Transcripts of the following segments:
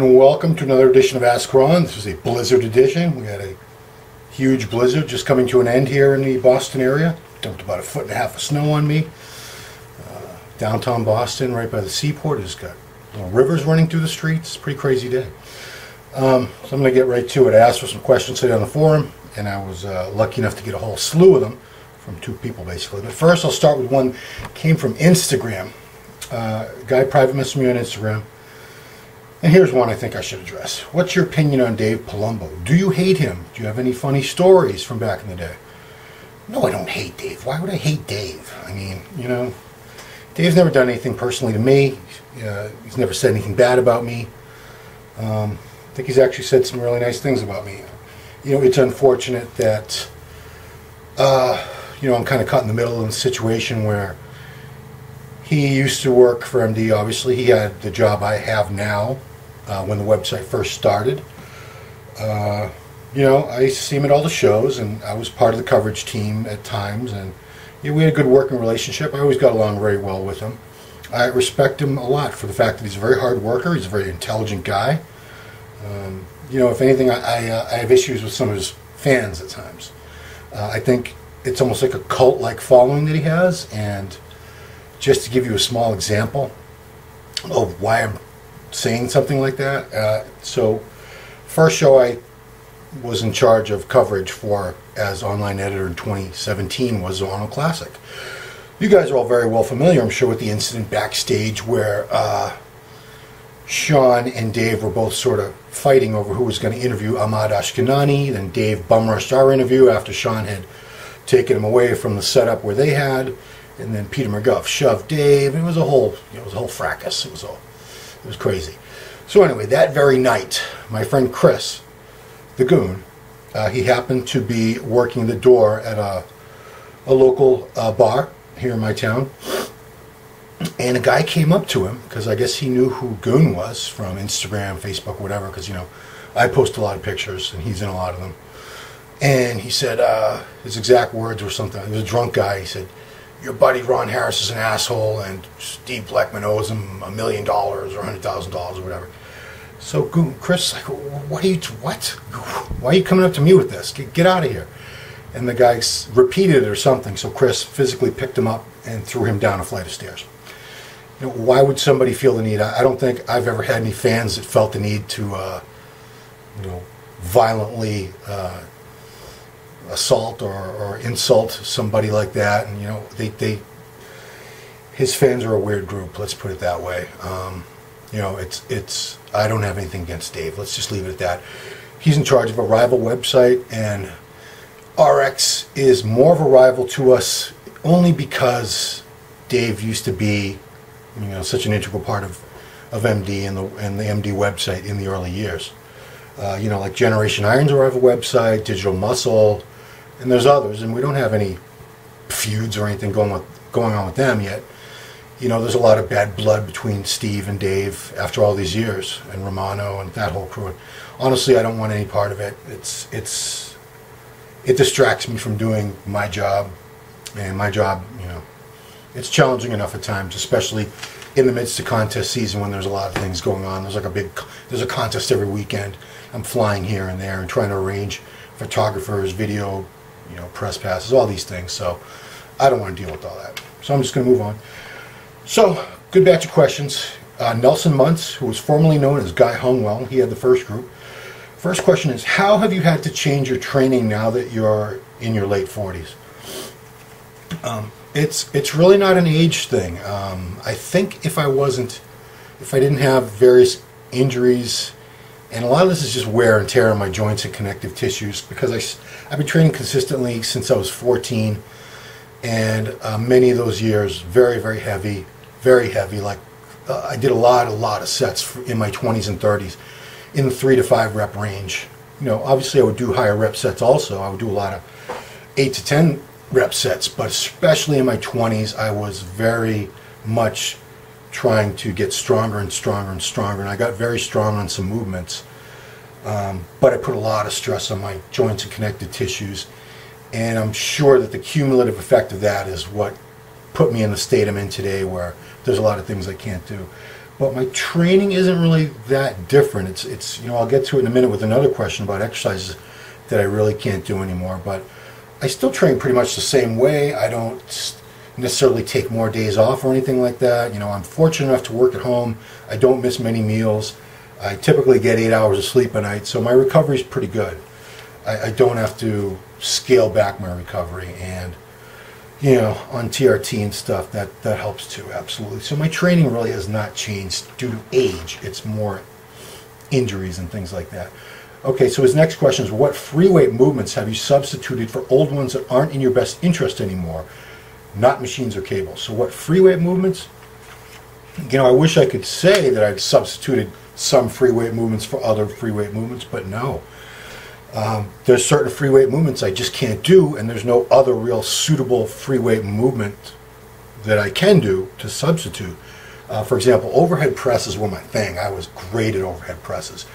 and welcome to another edition of Ask Ron. This is a blizzard edition. We had a huge blizzard just coming to an end here in the Boston area. Dumped about 1.5 feet of snow on me. Downtown Boston, right by the seaport, has got little rivers running through the streets. Pretty crazy day. So I'm going to get right to it. I asked for some questions today on the forum, and I was lucky enough to get a whole slew of them from 2 people, basically. But first, I'll start with one that came from Instagram. A guy private messaged me on Instagram. And here's one I think I should address. What's your opinion on Dave Palumbo? Do you hate him? Do you have any funny stories from back in the day? No, I don't hate Dave. Why would I hate Dave? I mean, you know, Dave's never done anything personally to me. He's never said anything bad about me. I think he's actually said some really nice things about me. You know, it's unfortunate that, you know, I'm kind of caught in the middle of a situation where he used to work for MD, obviously. He had the job I have now when the website first started. You know, I used to see him at all the shows, and I was part of the coverage team at times, and yeah, we had a good working relationship. I always got along very well with him. I respect him a lot for the fact that he's a very hard worker. He's a very intelligent guy. You know, if anything, I have issues with some of his fans at times. I think it's almost like a cult-like following that he has, and just to give you a small example of why I'm saying something like that. So, first show I was in charge of coverage for as online editor in 2017 was the Arnold Classic. You guys are all very well familiar, I'm sure, with the incident backstage where Sean and Dave were both sort of fighting over who was going to interview Ahmad Ashkenani. Then Dave bum rushed our interview after Sean had taken him away from the setup where they had. And then Peter McGuff shoved Dave. It was a whole, it was a whole fracas. It was crazy. So anyway, that very night, my friend Chris, the goon, he happened to be working the door at a local bar here in my town. And a guy came up to him, because I guess he knew who Goon was from Instagram, Facebook, whatever, because, you know, I post a lot of pictures, and he's in a lot of them. And he said, his exact words were something, he was a drunk guy, he said, "Your buddy Ron Harris is an asshole, and Steve Blackman owes him $1 million or $100,000 or whatever." So Chris, like, what? Why are you coming up to me with this? Get out of here. And the guy repeated it or something, so Chris physically picked him up and threw him down a flight of stairs. You know, why would somebody feel the need? I don't think I've ever had any fans that felt the need to, you know, violently assault or insult somebody like that. And, you know, his fans are a weird group, let's put it that way. You know, I don't have anything against Dave. Let's just leave it at that. He's in charge of a rival website, and RX is more of a rival to us only because Dave used to be, you know, such an integral part of MD and the MD website in the early years. You know, like Generation Iron's a rival website, Digital Muscle, and there's others, and we don't have any feuds or anything going on with them yet. You know, there's a lot of bad blood between Steve and Dave after all these years, and Romano and that whole crew. Honestly, I don't want any part of it. It distracts me from doing my job, and my job, you know, it's challenging enough at times, especially in the midst of contest season when there's a lot of things going on. There's a contest every weekend. I'm flying here and there and trying to arrange photographers, video, you know, press passes, all these things. So I don't want to deal with all that. So I'm just going to move on. So, good batch of questions. Nelson Muntz, who was formerly known as Guy Hungwell, he had the first group. First question is, how have you had to change your training now that you're in your late 40s? It's really not an age thing. I think if I didn't have various injuries, and a lot of this is just wear and tear on my joints and connective tissues, because I've been training consistently since I was 14, and many of those years very, very heavy, like I did a lot of sets in my 20s and 30s in the 3 to 5 rep range. You know, obviously I would do higher rep sets also. I would do a lot of 8 to 10 rep sets, but especially in my 20s, I was very much trying to get stronger and stronger and stronger, and I got very strong on some movements, but I put a lot of stress on my joints and connective tissues, and I'm sure that the cumulative effect of that is what put me in the state I'm in today, where there's a lot of things I can't do. but my training isn't really that different. It's you know, I'll get to it in a minute with another question about exercises that I really can't do anymore, but I still train pretty much the same way. I don't necessarily take more days off or anything like that. You know, I'm fortunate enough to work at home. I don't miss many meals. I typically get 8 hours of sleep a night, so my recovery is pretty good. I don't have to scale back my recovery, and you know, on TRT and stuff, that helps too, absolutely. So my training really has not changed due to age. It's more injuries and things like that. Okay, so his next question is, what free weight movements have you substituted for old ones that aren't in your best interest anymore? Not machines or cables. So what free weight movements? You know, I wish I could say that I've substituted some free weight movements for other free weight movements, but no. There's certain free weight movements I just can't do, and there's no other real suitable free weight movement that I can do to substitute. For example, overhead presses were my thing. I was great at overhead presses.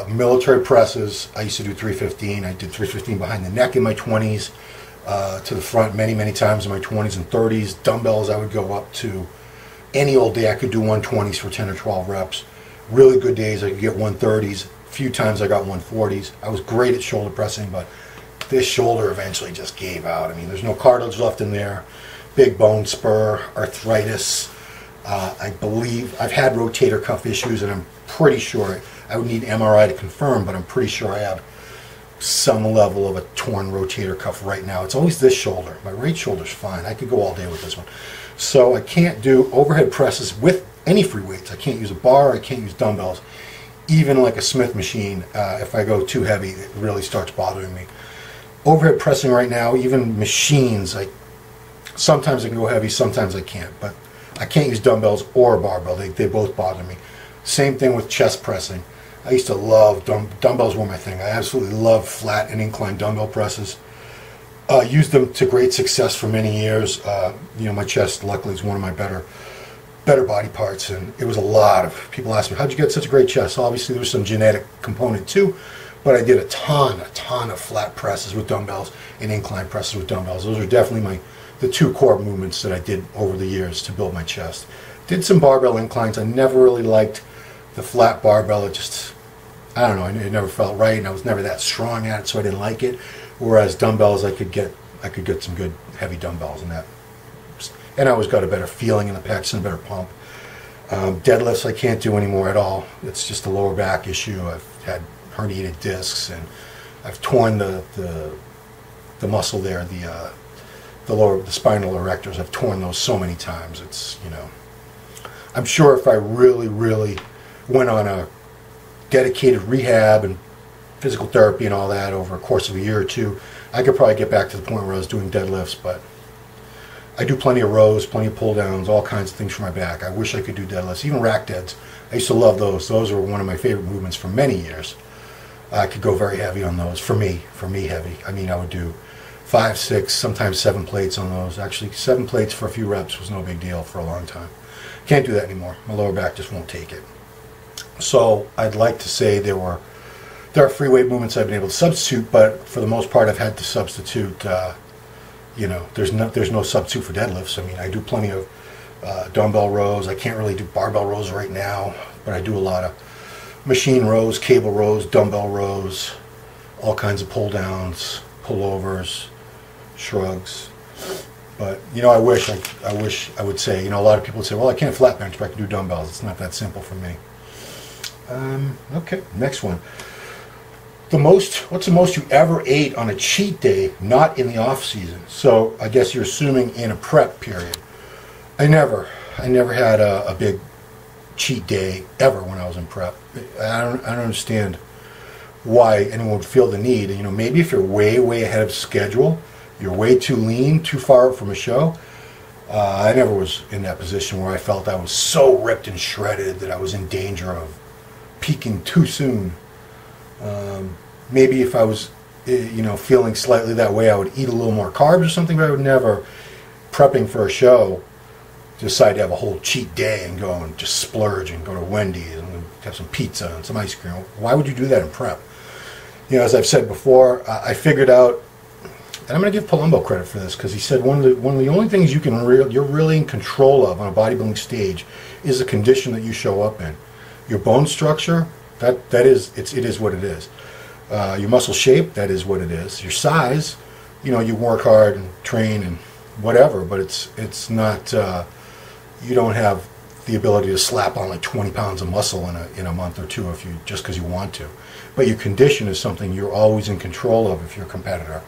Military presses, I used to do 315. I did 315 behind the neck in my 20s, to the front many times in my 20s and 30s. Dumbbells, I would go up to any old day. I could do 120s for 10 or 12 reps. Really good days, I could get 130s. Few times I got 140s. I was great at shoulder pressing, but this shoulder eventually just gave out. I mean, there's no cartilage left in there. Big bone spur, arthritis. I believe I've had rotator cuff issues, and I'm pretty sure I would need MRI to confirm, but I'm pretty sure I have some level of a torn rotator cuff right now. It's always this shoulder. My right shoulder's fine. I could go all day with this one. So I can't do overhead presses with any free weights. I can't use a bar. I can't use dumbbells. Even like a Smith machine, if I go too heavy, it really starts bothering me. Overhead pressing right now, even machines, sometimes I can go heavy, sometimes I can't. But I can't use dumbbells or a barbell. They both bother me. Same thing with chest pressing. I used to love dumbbells were my thing. I absolutely love flat and incline dumbbell presses. Used them to great success for many years. You know, my chest, luckily, is one of my better body parts, and it was a lot of people ask me, how'd you get such a great chest? Obviously there was some genetic component too, but I did a ton of flat presses with dumbbells and incline presses with dumbbells. Those are definitely the two core movements that I did over the years to build my chest. Did some barbell inclines. I never really liked the flat barbell. It just, I don't know, it never felt right, and I was never that strong at it, so I didn't like it. Whereas dumbbells, I could get some good heavy dumbbells in that. And I always got a better feeling in the pecs and a better pump. Deadlifts I can't do anymore at all. It's just a lower back issue. I've had herniated discs, and I've torn the muscle there, the spinal erectors. I've torn those so many times. It's, you know, I'm sure if I really went on a dedicated rehab and physical therapy and all that over a course of a year or two, I could probably get back to the point where I was doing deadlifts, but I do plenty of rows, plenty of pull downs, all kinds of things for my back. I wish I could do deadlifts, even rack deads. I used to love those. Those were one of my favorite movements for many years. I could go very heavy on those. For me heavy. I mean, I would do 5, 6, sometimes 7 plates on those. Actually, 7 plates for a few reps was no big deal for a long time. Can't do that anymore. My lower back just won't take it. So I'd like to say there are free weight movements I've been able to substitute, but for the most part I've had to substitute. You know, there's no substitute for deadlifts. I mean, I do plenty of dumbbell rows. I can't really do barbell rows right now, but I do a lot of machine rows, cable rows, dumbbell rows, all kinds of pull downs, pullovers, shrugs. But you know, I wish I would say, you know, a lot of people would say, well, I can't flat bench, but I can do dumbbells. It's not that simple for me. Okay, next one. What's the most you ever ate on a cheat day, not in the off season? So I guess you're assuming in a prep period. I never had a big cheat day ever when I was in prep. I don't understand why anyone would feel the need. You know, maybe if you're way ahead of schedule, you're way too lean, too far up from a show. I never was in that position where I felt I was so ripped and shredded that I was in danger of peaking too soon. Maybe if I was, you know, feeling slightly that way, I would eat a little more carbs or something, but I would never, prepping for a show, decide to have a whole cheat day and go and just splurge and go to Wendy's and have some pizza and some ice cream. Why would you do that in prep? You know, as I've said before, I figured out and I'm going to give Palumbo credit for this, because he said one of the only things you're really in control of on a bodybuilding stage is the condition that you show up in. Your bone structure, it is what it is. Your muscle shape, that is what it is. Your size, you work hard and train and whatever, but it's not. You don't have the ability to slap on like 20 pounds of muscle in a month or two just because you want to. But your condition is something you're always in control of if you're a competitor.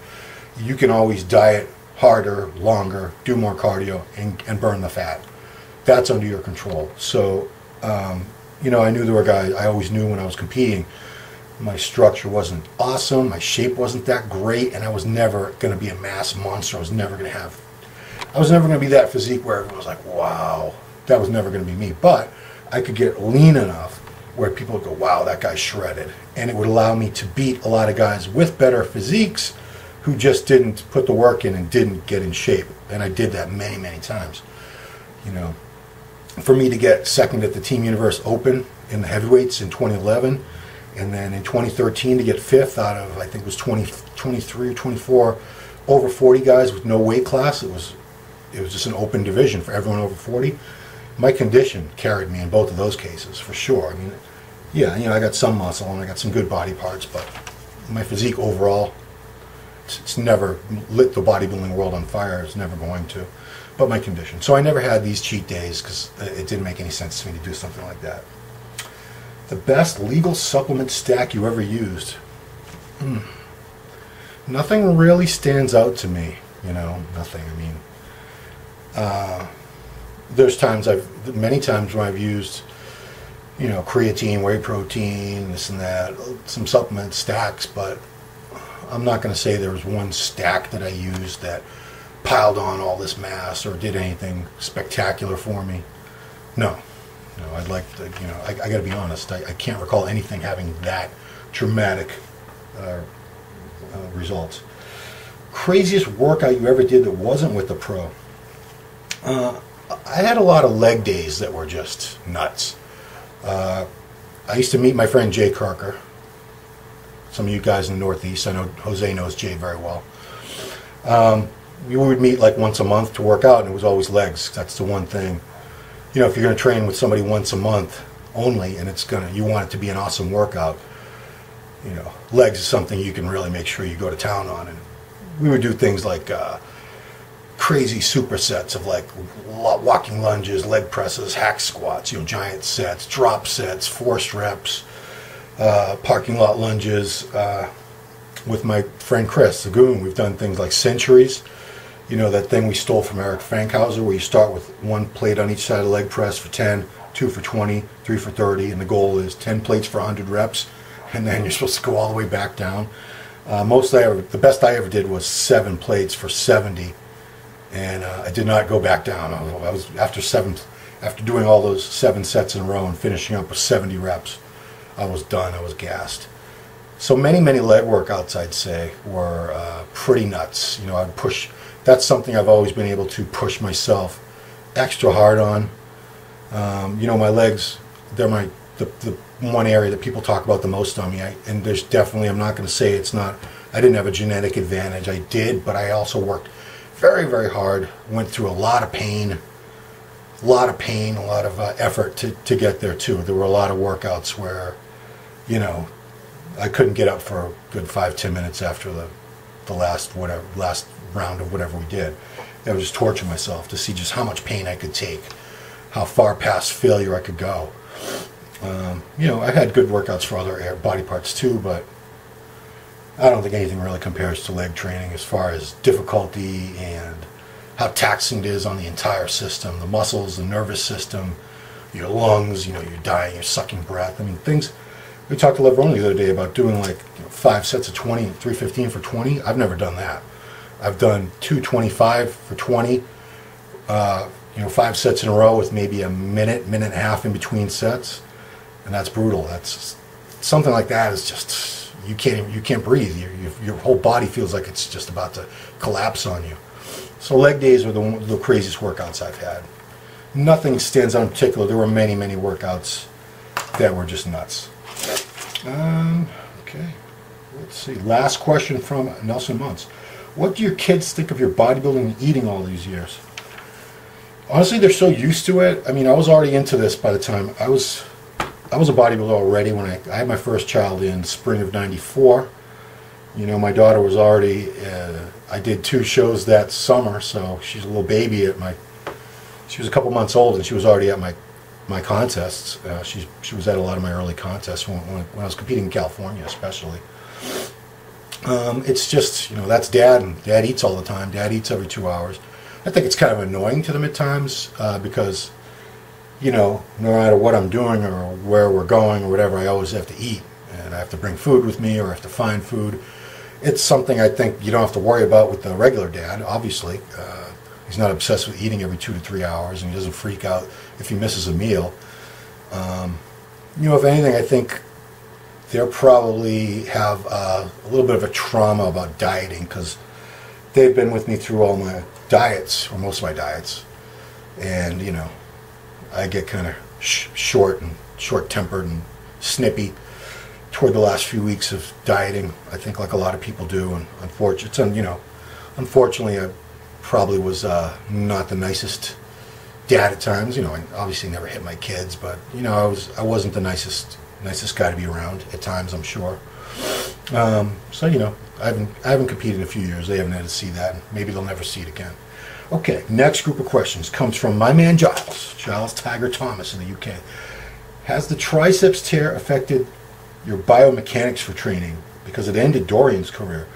You can always diet harder, longer, do more cardio, and burn the fat. That's under your control. So, I knew there were guys, I always knew when I was competing, my structure wasn't awesome, my shape wasn't that great, and I was never going to be a mass monster. I was never going to be that physique where everyone was like, wow. That was never going to be me. But I could get lean enough where people would go, wow, that guy's shredded. And it would allow me to beat a lot of guys with better physiques who just didn't put the work in and didn't get in shape. And I did that many, many times. For me to get second at the Team Universe Open in the heavyweights in 2011, and then in 2013 to get fifth out of, I think it was 23 or 24 over 40 guys with no weight class. It was just an open division for everyone over 40. My condition carried me in both of those cases, for sure. I mean, yeah, I got some muscle and I got some good body parts, but my physique overall, it's never lit the bodybuilding world on fire. It's never going to. But my condition. So I never had these cheat days because it didn't make any sense to me to do something like that. The best legal supplement stack you ever used? Nothing really stands out to me. Nothing. I mean, there's many times when I've used, creatine, whey protein, this and that, some supplement stacks, but I'm not going to say there was one stack that I used that piled on all this mass or did anything spectacular for me. No, I'd like to, I got to be honest, I can't recall anything having that dramatic results. Craziest workout you ever did that wasn't with the pro? I had a lot of leg days that were just nuts. I used to meet my friend Jay Kirker. Some of you guys in the Northeast, I know Jose knows Jay very well. We would meet like once a month to work out, and it was always legs. That's the one thing. If you're going to train with somebody once a month only, and you want it to be an awesome workout, legs is something you can really make sure you go to town on. And we would do things like crazy supersets of like walking lunges, leg presses, hack squats, giant sets, drop sets, forced reps, parking lot lunges. With my friend Chris, the Goon, we've done things like centuries. That thing we stole from Eric Fankhauser, where you start with one plate on each side of the leg press for 10, 2 for 20, 3 for 30, and the goal is 10 plates for 100 reps, and then you're supposed to go all the way back down. The best I ever did was 7 plates for 70, and I did not go back down. I was after doing all those 7 sets in a row and finishing up with 70 reps, I was done. I was gassed. So many leg workouts, I'd say, were pretty nuts. I'd push. That's something I've always been able to push myself extra hard on. My legs, they're the one area that people talk about the most on me. And there's definitely, I'm not going to say it's not, I didn't have a genetic advantage. I did, but I also worked very, very hard, went through a lot of pain, a lot of effort to get there too. There were a lot of workouts where, I couldn't get up for a good 5-10 minutes after the last round of whatever we did. I was just torturing myself to see just how much pain I could take, how far past failure I could go. I had good workouts for other body parts too, but I don't think anything really compares to leg training as far as difficulty and how taxing it is on the entire system, the muscles, the nervous system, your lungs, you're dying, you're sucking breath. I mean, things. We talked to Leveroni the other day about doing like 5 sets of 20, 315 for 20. I've never done that. I've done 225 for 20, 5 sets in a row with maybe a minute and a half in between sets, and that's brutal. That's something like that is just you can't breathe. Your whole body feels like it's just about to collapse on you. So leg days were the craziest workouts I've had. Nothing stands out in particular. There were many workouts that were just nuts. Okay, let's see. Last question from Nelson Muntz. what do your kids think of your bodybuilding and eating all these years? Honestly, they're so used to it. I mean, I was already into this by the time I was a bodybuilder already when I had my first child in spring of '94. You know, my daughter was already, I did 2 shows that summer, so she's a little baby at she was a couple months old and she was already at my contests. She was at a lot of my early contests when I was competing in California especially. It's just, you know, that's Dad, and Dad eats all the time. Dad eats every 2 hours. I think it's kind of annoying to them at times because, you know, no matter what I'm doing or where we're going or whatever, I always have to eat. And I have to bring food with me or I have to find food. It's something I think you don't have to worry about with the regular dad, obviously. He's not obsessed with eating every 2 to 3 hours, and he doesn't freak out if he misses a meal. You know, if anything, I think they'll probably have a little bit of a trauma about dieting because they've been with me through all my diets, or most of my diets. And, you know, I get kind of short-tempered and snippy toward the last few weeks of dieting, I think, like a lot of people do. And unfortunately, I probably was not the nicest dad at times. You know, I obviously never hit my kids, but you know, I wasn't the nicest guy to be around at times, I'm sure. So you know, I haven't competed in a few years. They haven't had to see that, and maybe they'll never see it again. Okay, next group of questions comes from my man Giles Tiger Thomas in the UK. Has the triceps tear affected your biomechanics for training because it ended Dorian's career?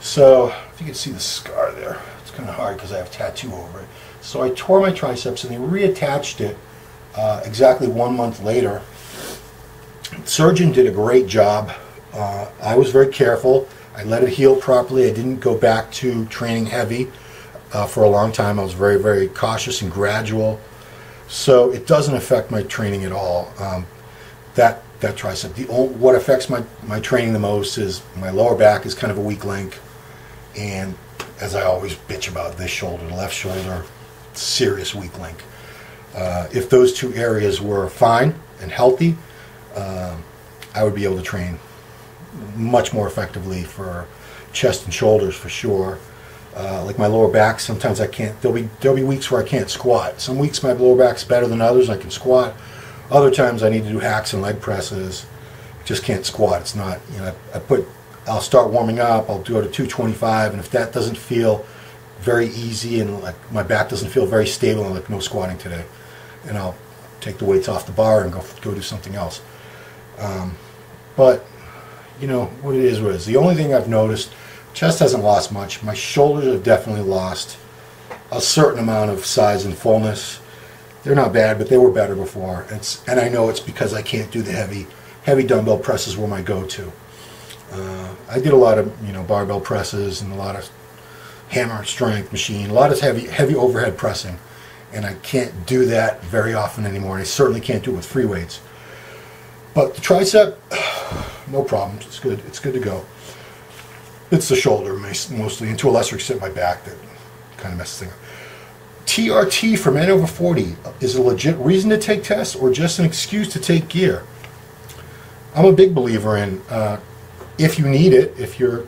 So if you can see the scar there, it's kind of hard because I have a tattoo over it. So I tore my triceps and they reattached it exactly 1 month later. The surgeon did a great job. I was very careful. I let it heal properly. I didn't go back to training heavy for a long time. I was very, very cautious and gradual. So it doesn't affect my training at all. That tricep. What affects my training the most is my lower back is kind of a weak link, and as I always bitch about, this shoulder, the left shoulder, serious weak link. If those 2 areas were fine and healthy, I would be able to train much more effectively for chest and shoulders for sure. Like my lower back, sometimes I can't. There'll be weeks where I can't squat. Some weeks my lower back's better than others. I can squat. Other times I need to do hacks and leg presses. Just can't squat. It's not, you know, I'll start warming up, I'll go to 225, and if that doesn't feel very easy and like my back doesn't feel very stable, I'm like, no squatting today. And I'll take the weights off the bar and go do something else. But, you know, what it is what it is. The only thing I've noticed, chest hasn't lost much. My shoulders have definitely lost a certain amount of size and fullness. They're not bad, but they were better before. And I know it's because I can't do the heavy dumbbell presses were my go-to. I did a lot of, you know, barbell presses and a lot of hammer strength machine, a lot of heavy overhead pressing, and I can't do that very often anymore. And I certainly can't do it with free weights. But the tricep, no problem. It's good. It's good to go. It's the shoulder mostly, and to a lesser extent my back that kind of messes things up. TRT for men over 40 is a legit reason to take tests or just an excuse to take gear? I'm a big believer in if you need it, if you're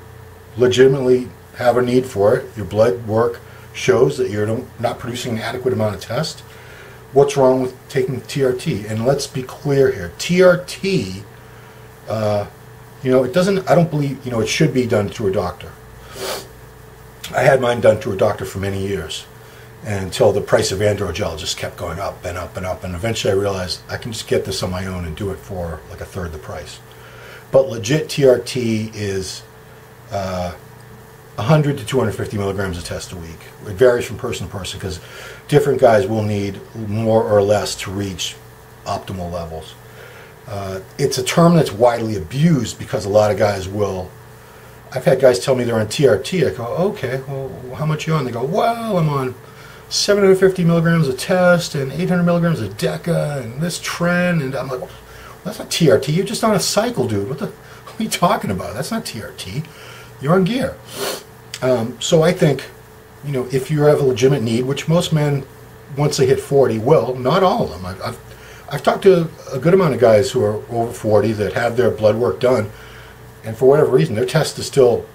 legitimately have a need for it, your blood work shows that you're not producing an adequate amount of test, what's wrong with taking TRT? And let's be clear here, TRT, you know, it doesn't, I don't believe, you know, it should be done through a doctor. I had mine done through a doctor for many years until the price of androgel just kept going up and up and up, and eventually I realized I can just get this on my own and do it for like a third the price. But legit TRT is 100 to 250 milligrams of test a week. It varies from person to person because different guys will need more or less to reach optimal levels. It's a term that's widely abused because a lot of guys will, I've had guys tell me they're on TRT. I go, okay, well, how much are you on? They go, well, I'm on 750 milligrams of test and 800 milligrams of DECA and this trend. And I'm like, well, that's not TRT. You're just on a cycle, dude. What are you talking about? That's not TRT. You're on gear. So I think, you know, if you have a legitimate need, which most men, once they hit 40, will, not all of them. I've talked to a good amount of guys who are over 40 that have their blood work done, and for whatever reason, their test is still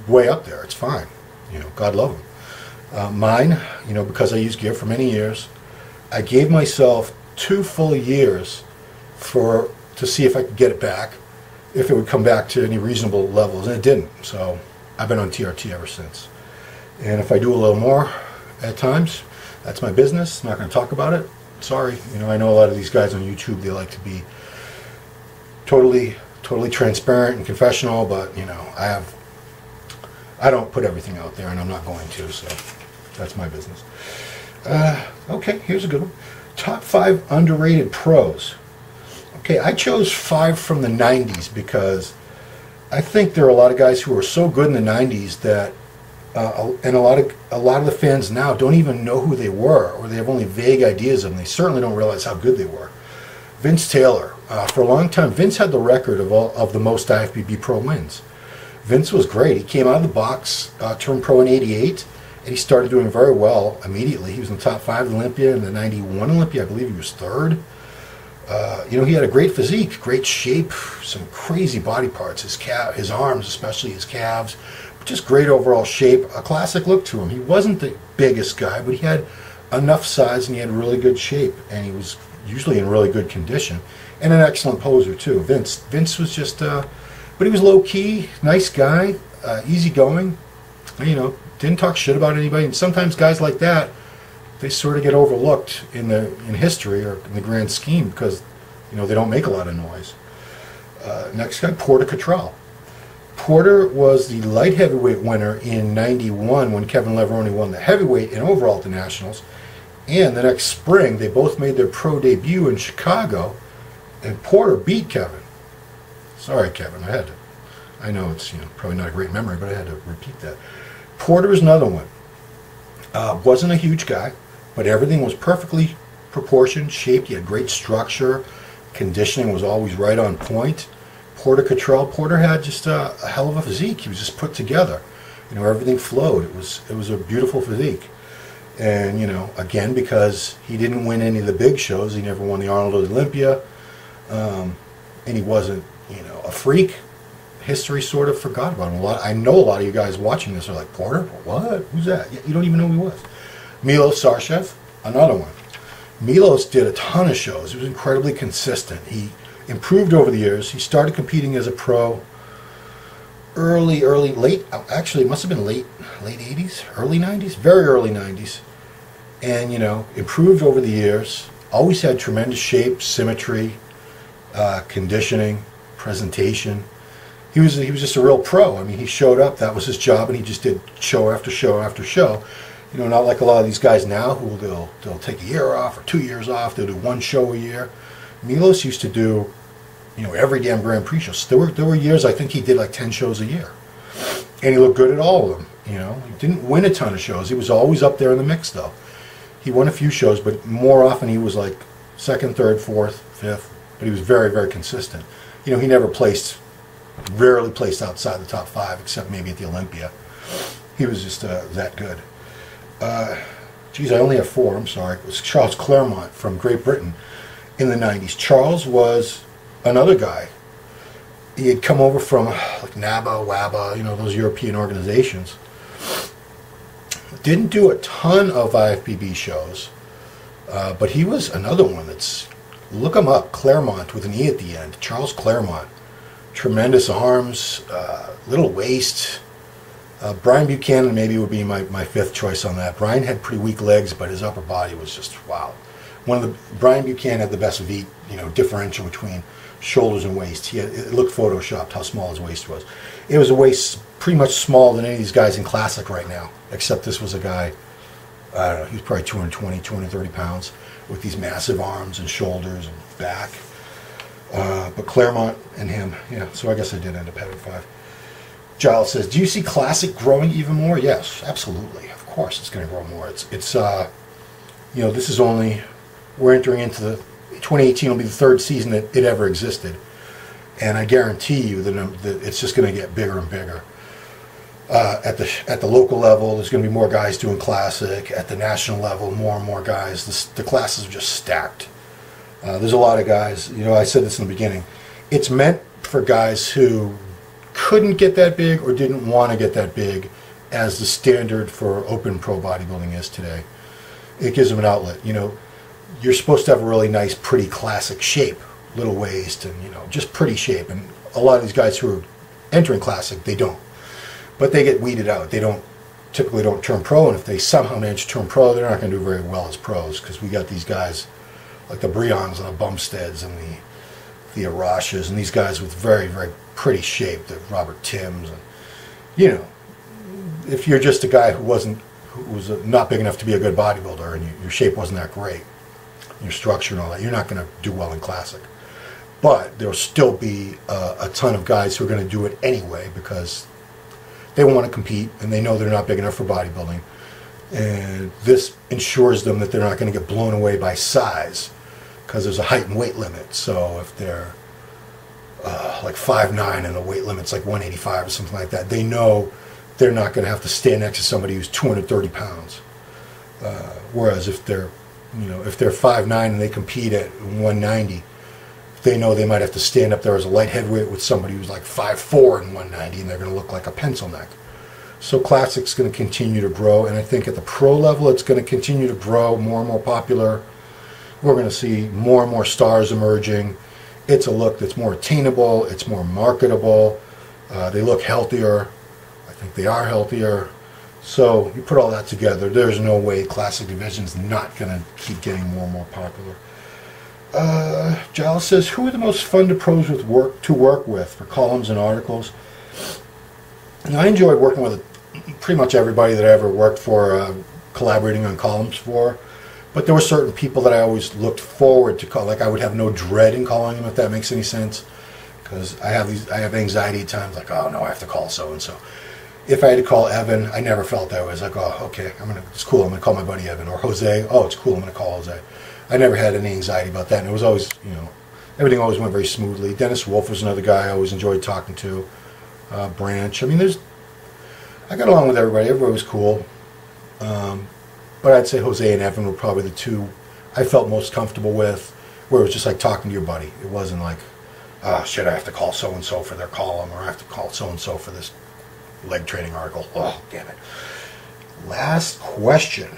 way up there. It's fine. God love him. Mine, because I used gear for many years, I gave myself 2 full years to see if I could get it back, if it would come back to any reasonable levels, and it didn't. So I've been on TRT ever since. And if I do a little more at times, that's my business. I'm not going to talk about it. Sorry. I know a lot of these guys on YouTube, they like to be totally transparent and confessional, but I don't put everything out there, and I'm not going to, so that's my business. Okay, here's a good one. Top 5 underrated pros. Okay, I chose 5 from the 90s because I think there are a lot of guys who were so good in the 90s that, and a lot of the fans now don't even know who they were, or they have only vague ideas of them. They certainly don't realize how good they were. Vince Taylor. For a long time, Vince had the record of the most IFBB pro wins. Vince was great. He came out of the box, turned pro in '88, and he started doing very well immediately. He was in the top 5 of Olympia. In the '91 Olympia, I believe he was 3rd. He had a great physique, great shape, some crazy body parts, his arms, especially his calves, just great overall shape, a classic look to him. He wasn't the biggest guy, but he had enough size and he had really good shape, and he was usually in really good condition, and an excellent poser too. Vince was just, but he was low-key, nice guy, easygoing, didn't talk shit about anybody, and sometimes guys like that, they sort of get overlooked in history or in the grand scheme because they don't make a lot of noise. Next guy, Porter Cottrell. Porter was the light heavyweight winner in '91 when Kevin Leveroni won the heavyweight and overall at the Nationals. And the next spring, they both made their pro debut in Chicago, and Porter beat Kevin. Sorry, Kevin, I know it's probably not a great memory, but I had to repeat that. Porter is another one. Wasn't a huge guy, but everything was perfectly proportioned, shaped. He had great structure. Conditioning was always right on point. Porter had just a hell of a physique. He was just put together. Everything flowed. It was a beautiful physique. And, again, because he didn't win any of the big shows, he never won the Arnold Olympia, and he wasn't, a freak, history sort of forgot about him. I know a lot of you guys watching this are like, Porter? What? Who's that? You don't even know who he was. Milos Sarcev, another one. Milos did a ton of shows. He was incredibly consistent. He improved over the years. He started competing as a pro actually it must have been late 80s, early 90s, very early 90s. And, improved over the years. Always had tremendous shape, symmetry, conditioning, presentation. He was just a real pro. I mean, he showed up, that was his job, and he just did show after show after show. Not like a lot of these guys now who they'll take a year off or 2 years off. They'll do 1 show a year. Milos used to do, every damn Grand Prix show. So there were years I think he did like 10 shows a year, and he looked good at all of them. He didn't win a ton of shows. He was always up there in the mix though. He won a few shows, but more often he was like 2nd, 3rd, 4th, 5th. But he was very, very consistent. He rarely placed outside the top 5, except maybe at the Olympia. He was just that good. I only have 4, I'm sorry. It was Charles Claremont from Great Britain in the 90s. Charles was another guy. He had come over from like NABA, WABA, those European organizations. Didn't do a ton of IFBB shows, but he was another one look him up, Claremont with an E at the end, Charles Claremont. Tremendous arms, little waist. Brian Buchanan maybe would be my 5th choice on that. Brian had pretty weak legs, but his upper body was just wow. Brian Buchanan had the best differential between shoulders and waist. It looked photoshopped how small his waist was. It was a waist pretty much smaller than any of these guys in Classic right now, except this was a guy, I don't know, he was probably 220, 230 pounds with these massive arms and shoulders and back. But Claremont and him, so I guess I did end up having 5. Giles says, do you see Classic growing even more? Yes, absolutely. Of course it's going to grow more. It's this is only, we're entering into the, 2018 will be the 3rd season that it ever existed. And I guarantee you that it's just going to get bigger and bigger. At the local level, there's going to be more guys doing Classic. At the national level, more and more guys. The classes are just stacked. There's a lot of guys. I said this in the beginning. It's meant for guys who couldn't get that big or didn't want to get that big as the standard for open pro bodybuilding is today. It gives them an outlet. You know, you're supposed to have a really nice, pretty classic shape, little waist, and you know, just pretty shape. And a lot of these guys who are entering classic, they don't. But they get weeded out. They typically don't turn pro, and if they somehow manage to turn pro, they're not going to do very well as pros, because we got these guys like the Brians and the Bumsteads and the Arashas, and these guys with very, very pretty shape, the Robert Tims, and you know, if you're just a guy who was not big enough to be a good bodybuilder, and your shape wasn't that great, your structure and all that, you're not going to do well in classic. But there'll still be a ton of guys who are going to do it anyway, because they want to compete and they know they're not big enough for bodybuilding, and this ensures them that they're not going to get blown away by size, because there's a height and weight limit. So if they're like 5'9" and the weight limit's like 185 or something like that, they know they're not going to have to stand next to somebody who's 230 pounds. Whereas if they're 5'9" and they compete at 190, they know they might have to stand up there as a light heavyweight with somebody who's like 5'4" and 190, and they're going to look like a pencil neck. So classic's going to continue to grow, and I think at the pro level it's going to continue to grow, more and more popular. We're going to see more and more stars emerging. It's a look that's more attainable, it's more marketable, they look healthier, I think they are healthier. So you put all that together, there's no way classic division's not going to keep getting more and more popular. Giles says, who are the most fun to pros to work with for columns and articles? And I enjoyed working with pretty much everybody that I ever worked for, collaborating on columns for. But there were certain people that I always looked forward to call. Like, I would have no dread in calling them, if that makes any sense. Because I have anxiety at times, like, oh no, I have to call so and so. If I had to call Evan, I never felt that way. I was like, oh, okay, it's cool, I'm gonna call my buddy Evan. Or Jose, oh, it's cool, I'm gonna call Jose. I never had any anxiety about that, and it was always, you know, everything always went very smoothly. Dennis Wolf was another guy I always enjoyed talking to. Branch, I mean, I got along with everybody. Everybody was cool. But I'd say Jose and Evan were probably the two I felt most comfortable with, where it was just like talking to your buddy. It wasn't like, oh shit, I have to call so-and-so for their column, or I have to call so-and-so for this leg training article. Oh, damn it. Last question.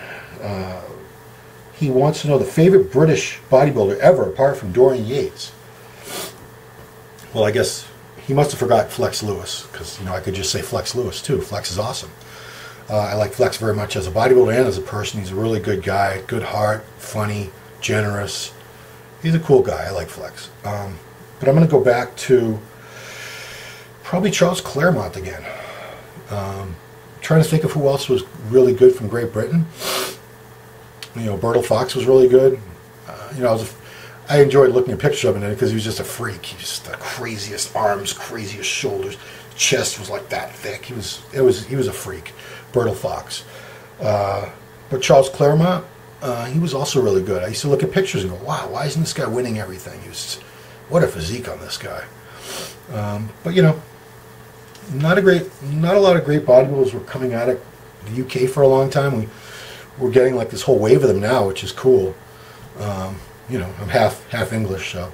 He wants to know the favorite British bodybuilder ever, apart from Dorian Yates. Well, I guess he must have forgot Flex Lewis, because, you know, I could just say Flex Lewis too. Flex is awesome. I like Flex very much as a bodybuilder and as a person. He's a really good guy, good heart, funny, generous. He's a cool guy. I like Flex. But I'm going to go back to probably Charles Claremont again. Trying to think of who else was really good from Great Britain. You know, Bertil Fox was really good. You know, I enjoyed looking at pictures of him because he was just a freak. He was just the craziest arms, craziest shoulders. Chest was like that thick. He was a freak. Bertil Fox. But Charles Claremont, he was also really good. I used to look at pictures and go, wow, why isn't this guy winning everything? What a physique on this guy. But you know, not a lot of great bodybuilders were coming out of the UK for a long time. We're getting like this whole wave of them now, which is cool. You know, I'm half English, so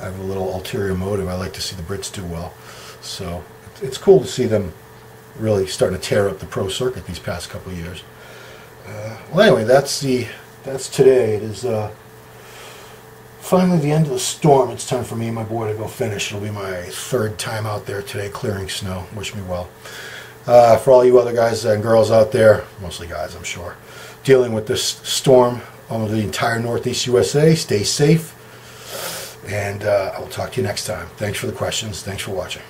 I have a little ulterior motive. I like to see the Brits do well. So it's cool to see them really starting to tear up the pro circuit these past couple of years. Well, anyway, that's today. It is finally the end of the storm. It's time for me and my boy to go finish. It'll be my third time out there today clearing snow. Wish me well. For all you other guys and girls out there, mostly guys, I'm sure, dealing with this storm over the entire Northeast USA, stay safe, and I will talk to you next time. Thanks for the questions. Thanks for watching.